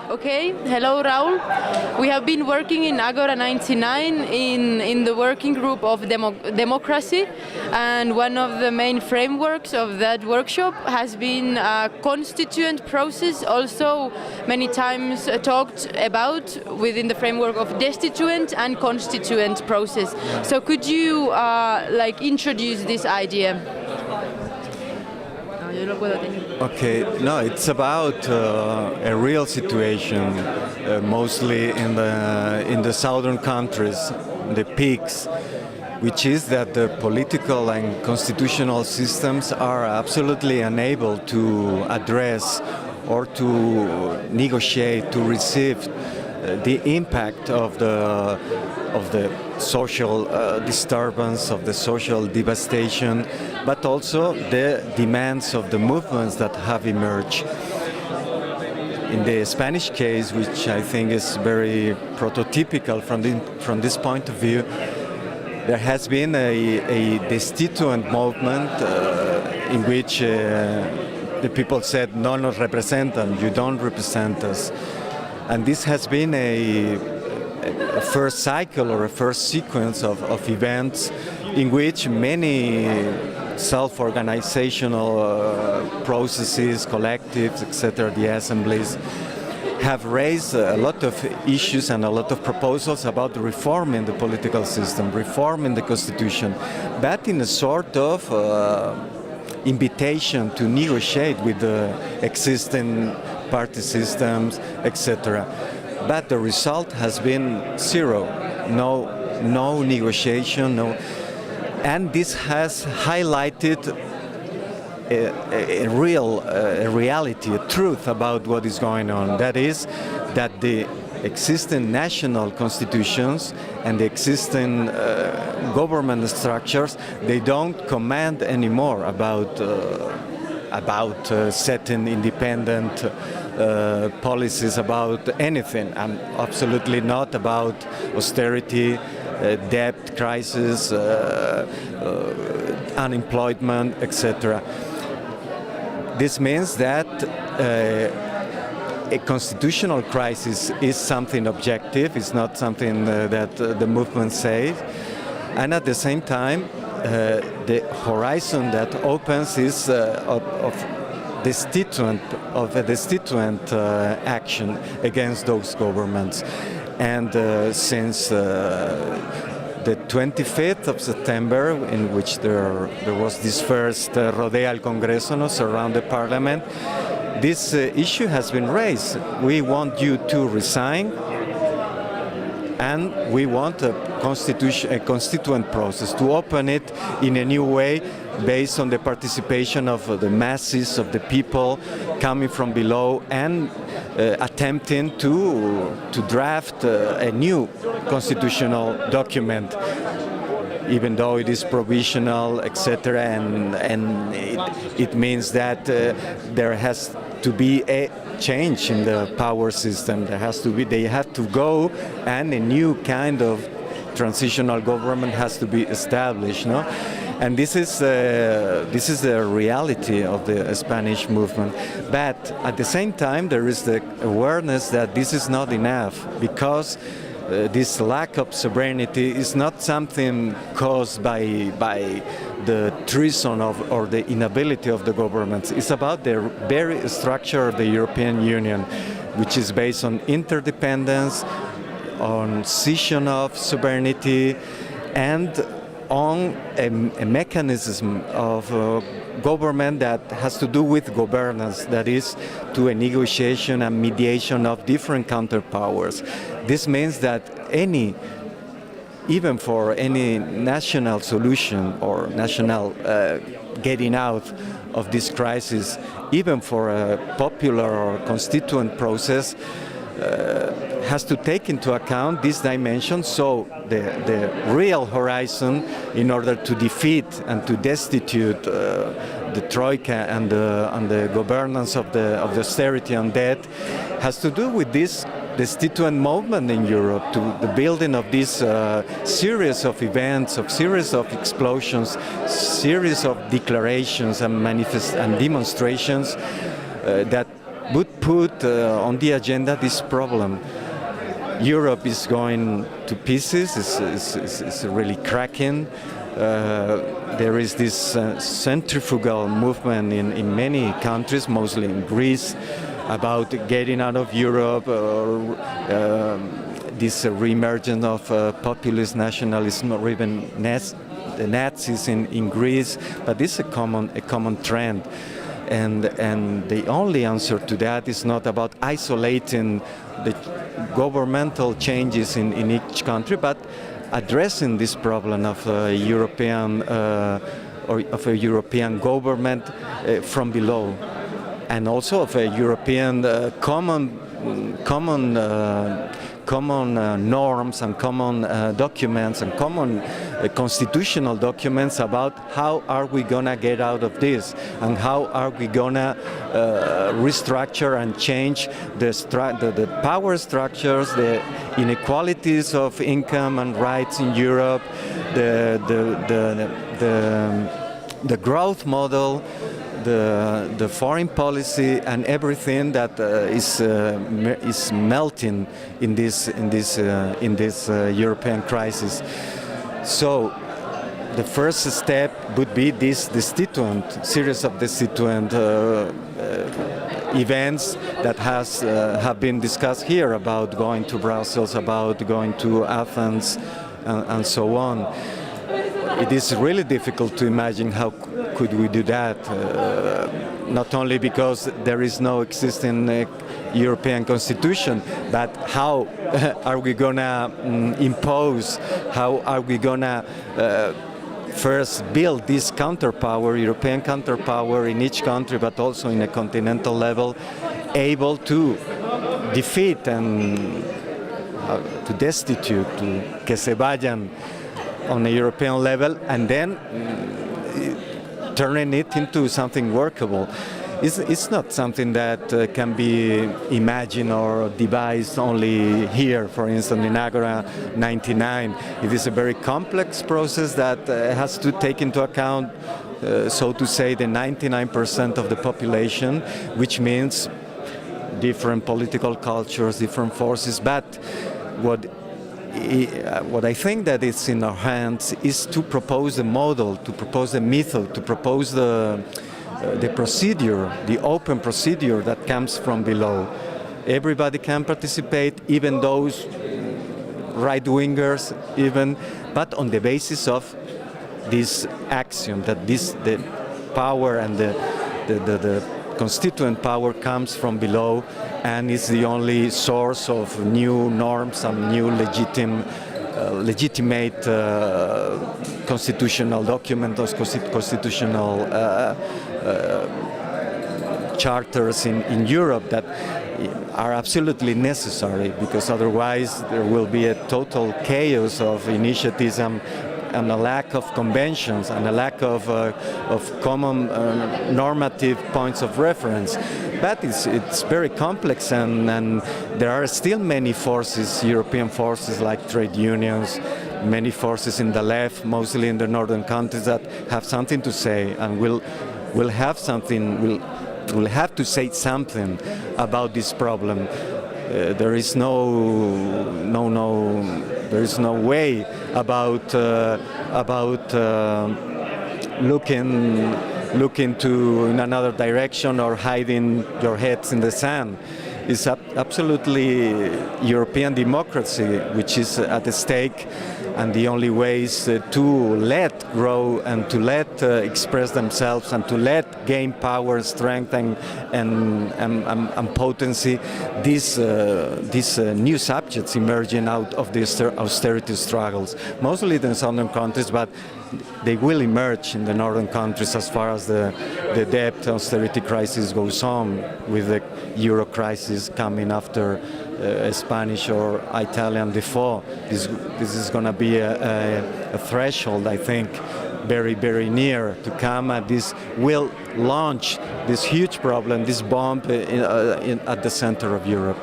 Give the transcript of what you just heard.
Okay, hello Raúl. We have been working in Agora 99 in the working group of democracy, and one of the main frameworks of that workshop has been a constituent process, also many times talked about within the framework of destituent and constituent process. So could you introduce this idea? Okay, no, it's about a real situation, mostly in the southern countries, the peaks, which is that the political and constitutional systems are absolutely unable to address or to negotiate, to receive the impact of the social disturbance, of the social devastation, but also the demands of the movements that have emerged. In the Spanish case, which I think is very prototypical from this point of view, there has been a destituent movement in which the people said, "No nos representan, you don't represent us." And this has been a first cycle or a first sequence of events in which many self-organizational processes, collectives, etc., the assemblies, have raised a lot of issues and a lot of proposals about reforming the political system, reforming the constitution, but in a sort of invitation to negotiate with the existing party systems, etc. But the result has been zero, no negotiation, no. And this has highlighted a reality, a truth about what is going on. That is, that the existing national constitutions and the existing government structures, they don't command anymore about setting independent policies about anything, and absolutely not about austerity, debt crisis, unemployment, etc. This means that a constitutional crisis is something objective, it's not something that the movement says, and at the same time the horizon that opens is of a destituent action against those governments. And since the 25th of September, in which there was this first rodea al Congreso, around the parliament, this issue has been raised. We want you to resign, and we want a constituent process, to open it in a new way based on the participation of the masses of the people coming from below, and attempting to draft a new constitutional document, even though it is provisional, etc. And it means that there has to be a change in the power system. They have to go, and a new kind of transitional government has to be established, no? And this is the reality of the Spanish movement. But at the same time, there is the awareness that this is not enough, because this lack of sovereignty is not something caused by the treason or the inability of the governments. It's about the very structure of the European Union, which is based on interdependence, on cession of sovereignty, and on a mechanism of government that has to do with governance, that is, to a negotiation and mediation of different counterpowers. This means that even for any national solution or national getting out of this crisis, even for a popular or constituent process, has to take into account this dimension. So the real horizon, in order to defeat and to destitute the Troika and the governance of the austerity and debt, has to do with this destituent movement in Europe, to the building of this series of events, of series of explosions, series of declarations and demonstrations that would put on the agenda this problem. Europe is going to pieces, it's really cracking. There is this centrifugal movement in many countries, mostly in Greece, about getting out of Europe, or this re-emergence of populist nationalism, or even the Nazis in Greece. But this is a common trend. And the only answer to that is not about isolating the governmental changes in each country, but addressing this problem of European or of a European government from below, and also of a European common norms and common documents and common constitutional documents about how are we gonna get out of this, and how are we gonna restructure and change the power structures, the inequalities of income and rights in Europe, the growth model, the foreign policy, and everything that is melting in this European crisis. So the first step would be this series of destituent events that have been discussed here, about going to Brussels, about going to Athens, and so on. It is really difficult to imagine how could we do that, not only because there is no existing European constitution, but how are we gonna impose, how are we gonna first build this counterpower, European counterpower in each country, but also in a continental level, able to defeat and to destitute, to que se vayan on a European level, and then turning it into something workable. It's not something that can be imagined or devised only here, for instance, in Agora 99. It is a very complex process that has to take into account, so to say, the 99% of the population, which means different political cultures, different forces. But what I think that is in our hands is to propose a model, to propose a method, to propose the procedure, the open procedure that comes from below. Everybody can participate, even those right-wingers, but on the basis of this axiom that the power and the constituent power comes from below, and is the only source of new norms and new legitimate constitutional documents, constitutional charters in Europe that are absolutely necessary, because otherwise there will be a total chaos of initiatives and a lack of conventions and a lack of common normative points of reference. But it's very complex, and there are still many forces, European forces like trade unions, many forces in the left, mostly in the northern countries, that have something to say, and will have to say something about this problem. There is no way about looking to in another direction or hiding your heads in the sand. It's absolutely European democracy which is at stake, and the only ways to let grow and to let express themselves and to let gain power, strength, and potency these new subjects emerging out of the austerity struggles, mostly in the southern countries, but they will emerge in the northern countries as far as the debt austerity crisis goes on, with the euro crisis coming after a Spanish or Italian default. This is going to be a threshold, I think, very, very near to come, and this will launch this huge problem, this bomb at the center of Europe.